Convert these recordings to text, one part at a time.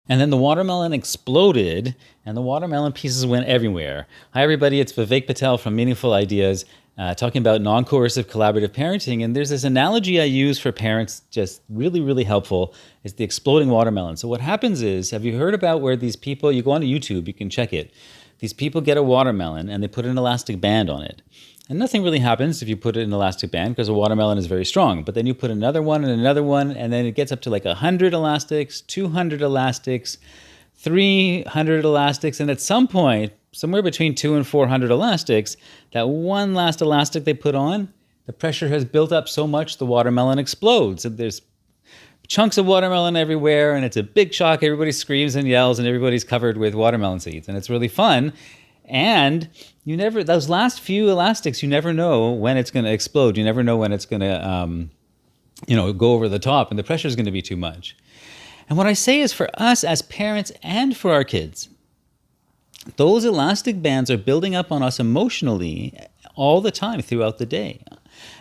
And then the watermelon exploded, and the watermelon pieces went everywhere. Hi, everybody. It's Vivek Patel from Meaningful Ideas, talking about non-coercive collaborative parenting. And there's this analogy I use for parents, just really, really helpful. It's the exploding watermelon. So what happens is, have you heard about where these people, you go onto YouTube, you can check it. These people get a watermelon, and they put an elastic band on it. And nothing really happens if you put it in an elastic band because a watermelon is very strong. But then you put another one, and then it gets up to like 100 elastics, 200 elastics, 300 elastics. And at some point, somewhere between 200 and 400 elastics, that one last elastic they put on, the pressure has built up so much the watermelon explodes. And there's chunks of watermelon everywhere, and it's a big shock. Everybody screams and yells, and everybody's covered with watermelon seeds. And it's really fun. And those last few elastics, you never know when it's going to explode. You never know when it's going to, go over the top, and the pressure is going to be too much. And what I say is, for us as parents and for our kids, those elastic bands are building up on us emotionally all the time throughout the day.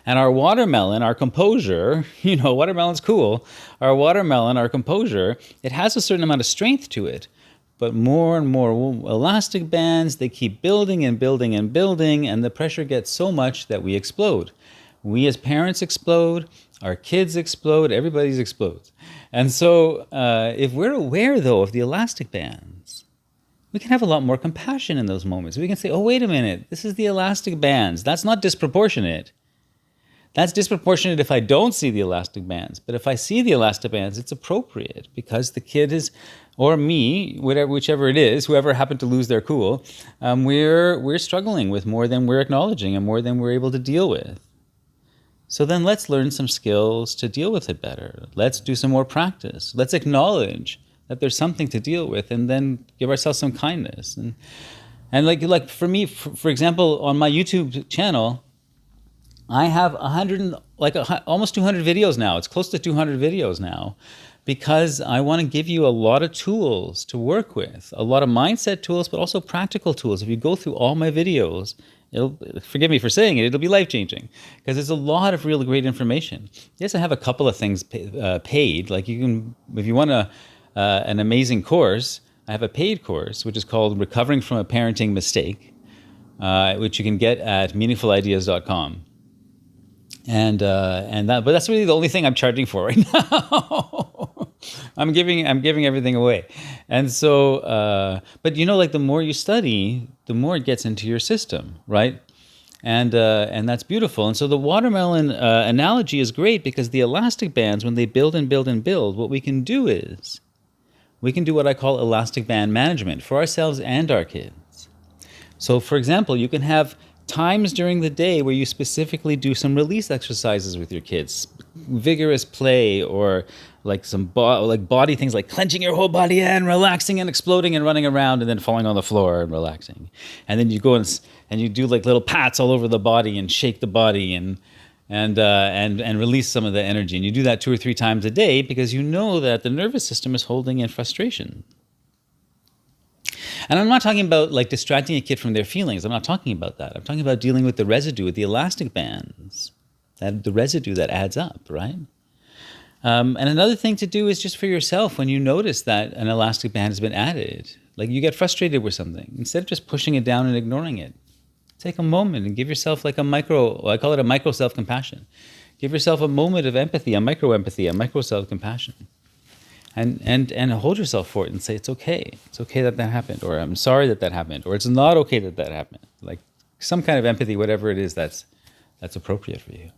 And our watermelon, our composure, watermelon's cool. Our watermelon, our composure, it has a certain amount of strength to it. But more and more elastic bands, they keep building and building and building, and the pressure gets so much that we explode. We as parents explode, our kids explode, everybody explodes. And so if we're aware, though, of the elastic bands, we can have a lot more compassion in those moments. We can say, oh, wait a minute, this is the elastic bands. That's not disproportionate. That's disproportionate if I don't see the elastic bands. But if I see the elastic bands, it's appropriate because the kid is, or me, whichever it is, whoever happened to lose their cool, we're struggling with more than we're acknowledging and more than we're able to deal with. So then let's learn some skills to deal with it better. Let's do some more practice. Let's acknowledge that there's something to deal with, and then give ourselves some kindness. And like for me, for example, on my YouTube channel, I have almost 200 videos now. It's close to 200 videos now, because I want to give you a lot of tools to work with, a lot of mindset tools, but also practical tools. If you go through all my videos, forgive me for saying it, it'll be life-changing, because there's a lot of really great information. Yes, I have a couple of things paid. Like you can, if you want an amazing course, I have a paid course, which is called Recovering from a Parenting Mistake, which you can get at meaningfulideas.com. But that's really the only thing I'm charging for right now. I'm giving everything away. And so, but the more you study, the more it gets into your system, right? And that's beautiful. And so the watermelon analogy is great, because the elastic bands, when they build and build and build, what we can do is we can do what I call elastic band management for ourselves and our kids. So, for example, you can have times during the day where you specifically do some release exercises with your kids, vigorous play, or like some body things like clenching your whole body and relaxing and exploding and running around and then falling on the floor and relaxing. And then you go and you do like little pats all over the body and shake the body and release some of the energy. And you do that 2 or 3 times a day, because you know that the nervous system is holding in frustration. And I'm not talking about like distracting a kid from their feelings. I'm not talking about that. I'm talking about dealing with the residue, with the elastic bands, the residue that adds up, right? And another thing to do is just for yourself, when you notice that an elastic band has been added, like you get frustrated with something, instead of just pushing it down and ignoring it, take a moment and give yourself like I call it a micro self-compassion. Give yourself a moment of empathy, a micro self-compassion. And hold yourself for it and say, it's okay. It's okay that happened, or I'm sorry that happened, or it's not okay that happened. Like some kind of empathy, whatever it is that's appropriate for you.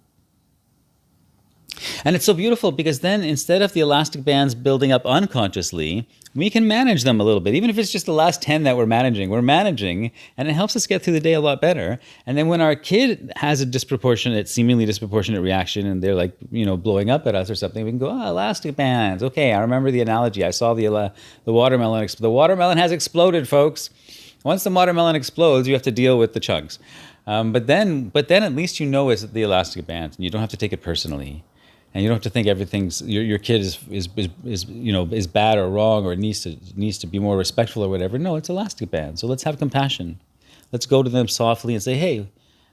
And it's so beautiful, because then instead of the elastic bands building up unconsciously, we can manage them a little bit. Even if it's just the last 10 that we're managing, and it helps us get through the day a lot better. And then when our kid has a seemingly disproportionate reaction, and they're like, blowing up at us or something, we can go, elastic bands. Okay, I remember the analogy. I saw the watermelon. The watermelon has exploded, folks. Once the watermelon explodes, you have to deal with the chunks. But then at least it's the elastic bands, and you don't have to take it personally. And you don't have to think everything's your kid is bad or wrong, or needs to be more respectful or whatever. No, it's elastic band. So let's have compassion. Let's go to them softly and say, hey,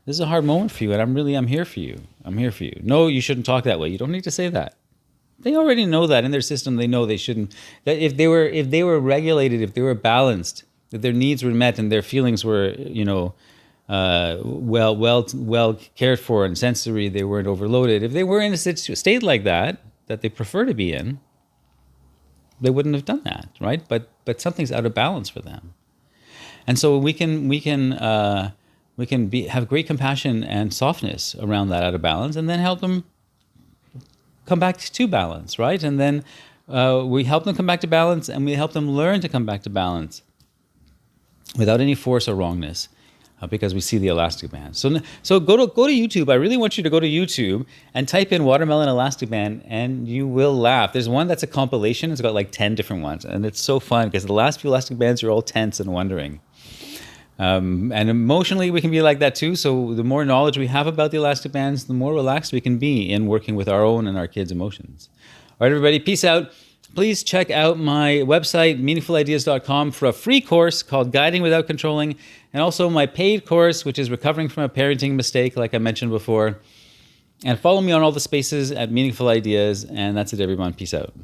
this is a hard moment for you, and I'm here for you. I'm here for you. No, you shouldn't talk that way. You don't need to say that. They already know that in their system. They know they shouldn't. That if they were regulated, if they were balanced, if their needs were met and their feelings were, well cared for and sensory, they weren't overloaded. If they were in a state like that they prefer to be in, they wouldn't have done that, right? But something's out of balance for them, and so we can have great compassion and softness around that out of balance, and then help them come back to balance, right? And then we help them come back to balance, and we help them learn to come back to balance without any force or wrongness, because we see the elastic band. So go to YouTube. I really want you to go to YouTube and type in watermelon elastic band, and you will laugh. There's one that's a compilation. It's got like 10 different ones, and it's so fun because the last few elastic bands are all tense and wondering. And emotionally, we can be like that too. So the more knowledge we have about the elastic bands, the more relaxed we can be in working with our own and our kids' emotions. All right, everybody, peace out. Please check out my website, meaningfulideas.com, for a free course called Guiding Without Controlling, and also my paid course, which is Recovering from a Parenting Mistake, like I mentioned before. And follow me on all the spaces at Meaningful Ideas. And that's it, everyone. Peace out.